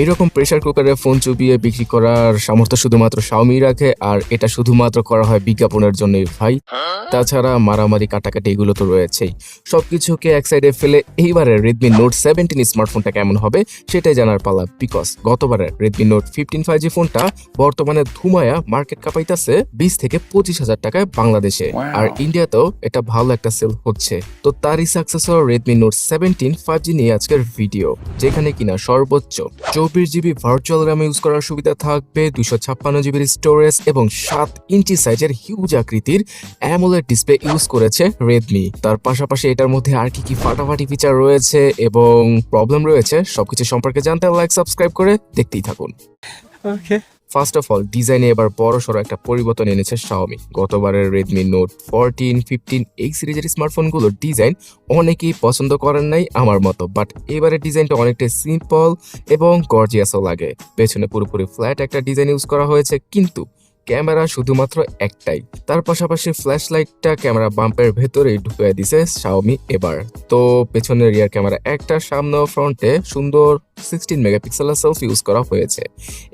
এইরকম প্রেসার কুকারে ফোন চুবিয়ে বিক্রি করার সামর্থ্য শুধুমাত্র Xiaomi রাখে, আর এটা শুধুমাত্র করা হয় বিজ্ঞাপনের জন্যই ভাই। তাছাড়া মারামারি কাটাকাটি এগুলো তো রয়েছেই। সবকিছুকে এক সাইডে ফেলে এইবারের Redmi Note 17 স্মার্টফোনটা কেমন হবে সেটাই জানার পালা, বিকজ গতবারের Redmi Note 15 5G ফোনটা বর্তমানে ধুমায়া মার্কেট কাঁপাইতেছে 20 থেকে 25,000 টাকায় বাংলাদেশে, আর ইন্ডিয়াতেও এটা ভালো একটা সেল হচ্ছে। তো তারই সাকসেসর Redmi Note 17 5G নিয়ে আজকের ভিডিও, যেখানে কিনা সর্বোচ্চ 24GB ভার্চুয়াল র্যাম ইউজ করার সুবিধা থাকবে, 256GB স্টোরেজ এবং 7 ইঞ্চি সাইজের হিউজ আকৃতির AMOLED ডিসপ্লে ইউজ করেছে রেডমি। তার পাশাপাশি এটার মধ্যে আর কি ফাটাফাটি ফিচার রয়েছে এবং প্রবলেম রয়েছে সবকিছু সম্পর্কে জানতে লাইক সাবস্ক্রাইব করে দেখতেই থাকুন। ওকে, ফার্স্ট অফ অল ডিজাইনে এবার বড়সড় একটা পরিবর্তন এনেছে Xiaomi। গতবারের Redmi Note 14, 15 এই সিরিজের স্মার্টফোনগুলোর ডিজাইন অনেকেই পছন্দ করেন নাই আমার মতো, বাট এবারের ডিজাইনটা অনেকটাই সিম্পল এবং গর্জিয়াসও লাগে। পেছনে পুরোপুরি ফ্ল্যাট একটা ডিজাইন ইউজ করা হয়েছে, কিন্তু ক্যামেরা শুধুমাত্র একটাই। তার পাশাপাশি ফ্ল্যাশ লাইটটা ক্যামেরা বাম্পের ভেতরেই ঢুকিয়ে দিছে Xiaomi এবার। তো পেছনের রিয়ার ক্যামেরা একটা, সামনে ও ফ্রন্টে সুন্দর 16 মেগাপিক্সেলের সেলফি ইউজ করা হয়েছে।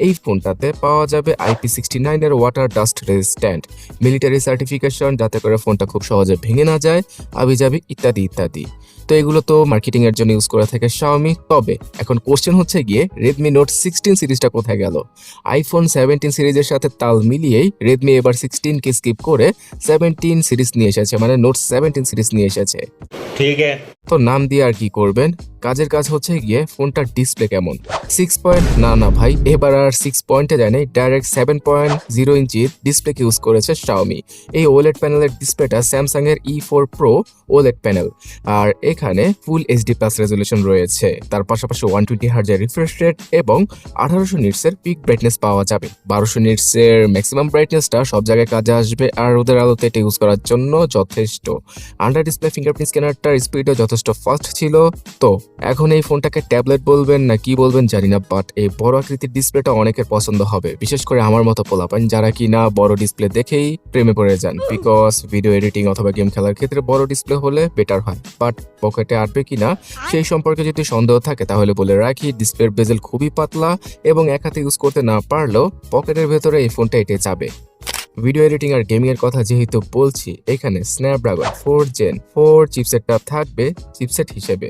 এই ফোনটাতে পাওয়া যাবে IP69 এর water dust resistant military certification, যাতে করে ফোনটা খুব সহজে ভেঙে না যায়, আবিজাবি ইত্যাদি ইত্যাদি। তো এগুলো তো মার্কেটিং এর জন্য ইউজ করে থাকে Xiaomi। তবে এখন কোশ্চেন হচ্ছে গিয়ে Redmi Note 16 সিরিজটা কোথায় গেল? iPhone 17 সিরিজের সাথে তাল মিলিয়েই Redmi এবার 16 কে স্কিপ করে 17 সিরিজ নিয়ে এসেছে, মানে Note 17 সিরিজ নিয়ে এসেছে। ঠিক আছে, তো নাম দিয়ে আর কি করবেন, কাজের কাজ হচ্ছে গিয়ে ফোনটার ডিসপ্লে কেমন। 6 পয়েন্ট না ভাই, এবার আর 6 পয়েন্টে যায় নাই, ডাইরেক্ট 7.0 ইঞ্চির ডিসপ্লে ইউজ করেছে Xiaomi। এই OLED প্যানেলের ডিসপ্লেটা স্যামসাং এর E4 Pro OLED প্যানেল, আর এখানে ফুল HD+ রেজলিউশন রয়েছে। তার পাশাপাশি 120 Hz এর রিফ্রেশ রেট এবং 1800 নিটস এর পিক ব্রাইটনেস পাওয়া যাবে। 1200 নিটস এর ম্যাক্সিমাম ব্রাইটনেসটা সব জায়গায় কাজে আসবে, আর ওদের আলোতে এটা ইউজ করার জন্য যথেষ্ট। আন্ডার ডিসপ্লে ফিঙ্গারপ্রিন্ট স্ক্যানারটার স্পিডও যথেষ্ট ফাস্ট ছিল। তো এখন এই ফোনটাকে ট্যাবলেট বলবেন না কি বলবেন জানি না, বাট এই বড় আকৃতির ডিসপ্লেটা অনেকের পছন্দ হবে, বিশেষ করে আমার মতো পোলাপান যারা কিনা বড় ডিসপ্লে দেখেই প্রেমে পড়ে যান, বিকজ ভিডিও এডিটিং অথবা গেম খেলার ক্ষেত্রে বড় ডিসপ্লে হলে বেটার হয়। বাট পকেটে আটবে কিনা সেই সম্পর্কে যদি সন্দেহ থাকে তাহলে বলে রাখি, ডিসপ্লের বেজেল খুবই পাতলা এবং এক হাতে ইউজ করতে না পারলেও পকেটের ভেতরে এই ফোনটা এঁটে যাবে। ভিডিও এডিটিং আর গেমিং এর কথা যেহেতু বলছি, এখানে Snapdragon 4 Gen 4 চিপসেটটা থাকবে চিপসেট হিসেবে।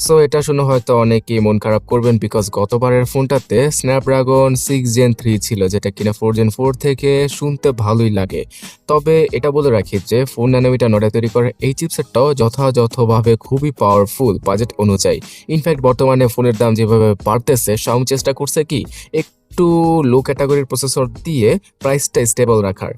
সো এটা শুনে হয়তো অনেকেই মন খারাপ করবেন, বিকজ গতবারের ফোনটাতে Snapdragon 6 Gen 3 ছিল, যেটা কিনা 4 Gen 4 থেকে শুনতে ভালোই লাগে। তবে এটা বলে রাখি যে 4 ন্যানোমিটার নটে তৈরি করে এই চিপসেটটাও যথাযথভাবে খুবই পাওয়ারফুল বাজেট অনুযায়ী। ইনফ্যাক্ট বর্তমানে ফোনের দাম যেভাবে বাড়তেছে, Xiaomi চেষ্টা করছে কি একটু লো ক্যাটাগরির প্রসেসর দিয়ে প্রাইসটা স্টেবল রাখার।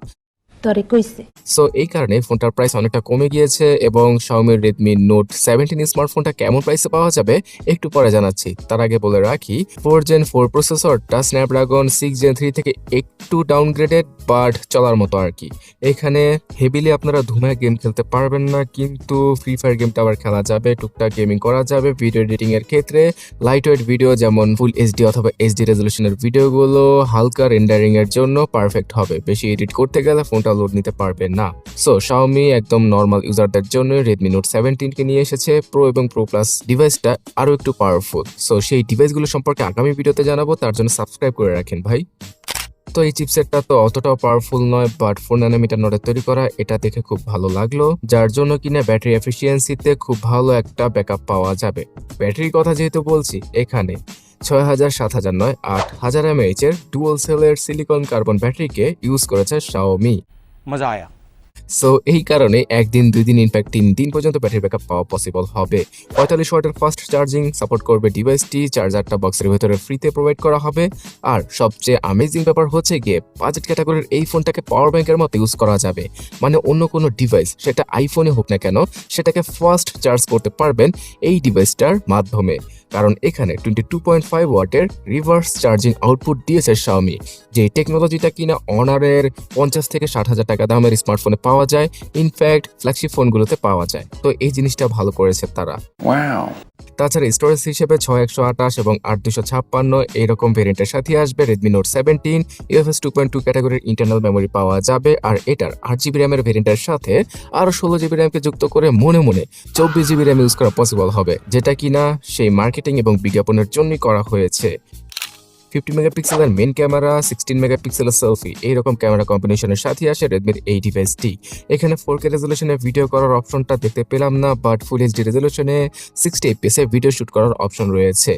সো এই কারণে ফোনটার প্রাইস অনেকটা কমে গিয়েছে, এবং Xiaomi Redmi Note 17 স্মার্টফোনটা কেমন প্রাইসে পাওয়া যাবে একটু পরে জানাচ্ছি। তার আগে বলে রাখি 4 Gen 4 প্রসেসরটা Snapdragon 6 Gen 3 থেকে একটু ডাউনগ্রেডেড, বাট চলার মতো আর কি। এখানে হেভিলি আপনারা ধুমায় গেম খেলতে পারবেন না, কিন্তু ফ্রি ফায়ার গেমটা আবার খেলা যাবে, টুকটাক গেমিং করা যাবে। ভিডিও এডিটিং এর ক্ষেত্রে লাইট ওয়েট ভিডিও যেমন ফুল HD অথবা HD রেজলিউশনের ভিডিওগুলো হালকা রেন্ডারিং এর জন্য পারফেক্ট হবে। বেশি এডিট করতে গেলে ফোনটা লোড নিতে পারবে না। সো Xiaomi একদম নর্মাল ইউজারদের জন্য Redmi Note 17 কে নিয়ে এসেছে। প্রো এবং প্রো প্লাস ডিভাইসটা আরো একটু পাওয়ারফুল। সো সেই ডিভাইসগুলো সম্পর্কে আগামী ভিডিওতে জানাবো, তার জন্য সাবস্ক্রাইব করে রাখেন ভাই। তো এই চিপসেটটা তো অতটাও পাওয়ারফুল নয়, বাট 4 ন্যানোমিটার নটে তৈরি করা, এটা দেখে খুব ভালো লাগলো, যার জন্য কিনা ব্যাটারি এফিসিয়েন্সিতে খুব ভালো একটা ব্যাকআপ পাওয়া যাবে। ব্যাটারির কথা যেহেতু বলছি, এখানে 6000, 7000 নয় 8000 mAh এর ডুয়াল সেলের সিলিকন কার্বন ব্যাটারিকে ইউজ করেছে Xiaomi। মজা আয়া। সো এই কারণে একদিন, 2 দিন, ইনফ্যাক্ট 3 দিন পর্যন্ত ব্যাটারি ব্যাকআপ পাওয়া পসিবল হবে। 45 ওয়াটের ফাস্ট চার্জিং সাপোর্ট করবে ডিভাইসটি। চার্জারটা বক্সের ভেতরে ফ্রিতে প্রোভাইড করা হবে। আর সবচেয়ে অ্যামেজিং ব্যাপার হচ্ছে গিয়ে বাজেট ক্যাটাগরির এই ফোনটাকে পাওয়ার ব্যাংকের মতো ইউজ করা যাবে, মানে অন্য কোনো ডিভাইস, সেটা আইফোনে হোক না কেন, সেটাকে ফাস্ট চার্জ করতে পারবেন এই ডিভাইসটার মাধ্যমে। কারণ এখানে 22.5 ওয়াটের রিভার্স চার্জিং আউটপুট দিয়েছে Xiaomi, যে টেকনোলজিটা কিনা অনারের 50 থেকে 60,000 টাকা দামের স্মার্টফোনে পাওয়া যায়, ইনফ্যাক্ট ফ্ল্যাগশিপ ফোনগুলোতে পাওয়া যায়। তো এই জিনিসটা ভালো করেছে তারা। তাছাড়া স্টোরেজ হিসেবে 6128 এবং 8256 এইরকম ভেরিয়েন্টের সাথে আসবে Redmi Note 17। UFS 2.2 ক্যাটাগরির ইন্টারনাল মেমোরি পাওয়া যাবে, আর এটার 8GB র্যামের ভেরিয়েন্টের সাথে আরো 16GB র্যামকে যুক্ত করে মনে 24GB র্যাম ইউজ করা পসিবল হবে, যেটা কিনা সেই মার্কেট মার্কেটিং এবং বিজ্ঞাপনের জন্যই করা হয়েছে। 50 মেগাপিক্সেলের মেন ক্যামেরা, 16 মেগাপিক্সেলের সেলফি, এইরকম ক্যামেরা কম্বিনেশনের সাথে আসে রেডমির এই ডিভাইসটি। এখানে 4K রেজলিউশনে ভিডিও করার অপশনটা দেখতে পেলাম না, বাট ফুল এইচডি রেজলিউশনে 60 fps এ ভিডিও শুট করার অপশন রয়েছে।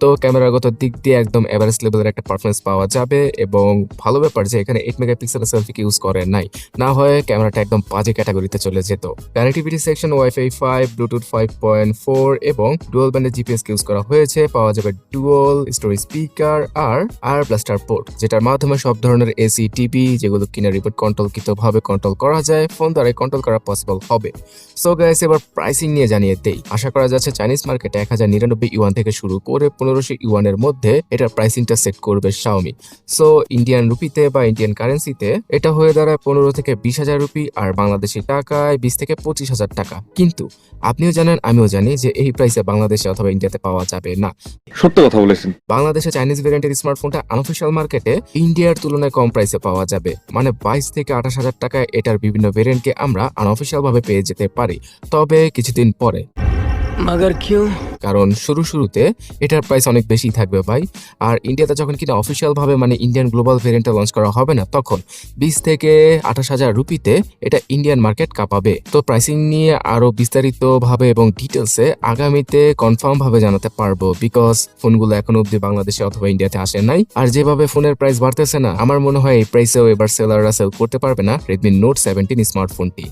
তো ক্যামেরাগত দিক দিয়ে একদম এভারেজ লেভেলের একটা পারফরমেন্স পাওয়া যাবে এবং ভালো ব্যাপার যে এখানে 8 মেগাপিক্সেলের সেলফিকে ইউজ করে নাই, না হয় ক্যামেরাটা একদম বাজে ক্যাটাগরিতে চলে যেত। কানেক্টিভিটি সেকশন ওয়াইফাই 5, ব্লুটুথ 5.4 এবং ডুয়াল ব্যান্ডের জিপিএস ইউজ করা হয়েছে। পাওয়া যাবে ডুয়াল স্টোরেজ স্পিকার আর ব্লাস্টার পোর্ট, যেটার মাধ্যমে সব ধরনের এসি, টিভি যেগুলো কিনা রিমোট কন্ট্রোলকৃতভাবে কন্ট্রোল করা যায়, ফোন দ্বারা কন্ট্রোল করা পসিবল হবে। সো গাইস, এবার প্রাইসিং নিয়ে জানিয়ে দেই। আশা করা যাচ্ছে চাইনিজ মার্কেটে 1099 ইউয়ান থেকে শুরু করে 1500 ইউয়ানের মধ্যে এটার প্রাইসিংটা সেট করবে Xiaomi। সো ইন্ডিয়ান রুপিতে বা ইন্ডিয়ান কারেন্সিতে এটা হয়ে দাঁড়ায় 15 থেকে 20,000 রুপি, আর বাংলাদেশি টাকায় 20 থেকে 25,000 টাকা। কিন্তু আপনিও জানেন, আমিও জানি যে এই প্রাইসে বাংলাদেশে অথবা ইন্ডিয়াতে পাওয়া যাবে না। সত্য কথা বলেছেন। বাংলাদেশে চাইনিজ ভেরিয়েন্টের স্মার্টফোনটা আনঅফিশিয়াল মার্কেটে ইন্ডিয়ার তুলনায় কম প্রাইসে পাওয়া যাবে, মানে 22 থেকে 28,000 টাকায় এটার বিভিন্ন ভেরিয়েন্টকে আমরা আনঅফিশিয়াল ভাবে পেয়ে যেতে পারি, তবে কিছুদিন পরে। मगर क्यों? কারণ শুরুতে এটার প্রাইস অনেক বেশি থাকবে ভাই। আর ইন্ডিয়াতে যখন কিনা অফিসিয়াল ভাবে মানে ইন্ডিয়ান গ্লোবাল ভেরিয়েন্টটা লঞ্চ করা হবে না, তখন 20 থেকে 28,000 রুপিতে এটা ইন্ডিয়ান মার্কেট কাঁপাবে। তো প্রাইসিং নিয়ে আরো বিস্তারিত ভাবে এবং ডিটেলসে আগামীতে কনফার্ম ভাবে জানাতে পারবো, বিকজ ফোনগুলো এখনো অব্দি বাংলাদেশে অথবা ইন্ডিয়াতে আসে নাই। আর যেভাবে ফোনের প্রাইস বাড়তেছে না, আমার মনে হয় এই প্রাইসেও এবার সেলাররা সেল করতে পারবে না রেডমি নোট 17 স্মার্টফোনটি।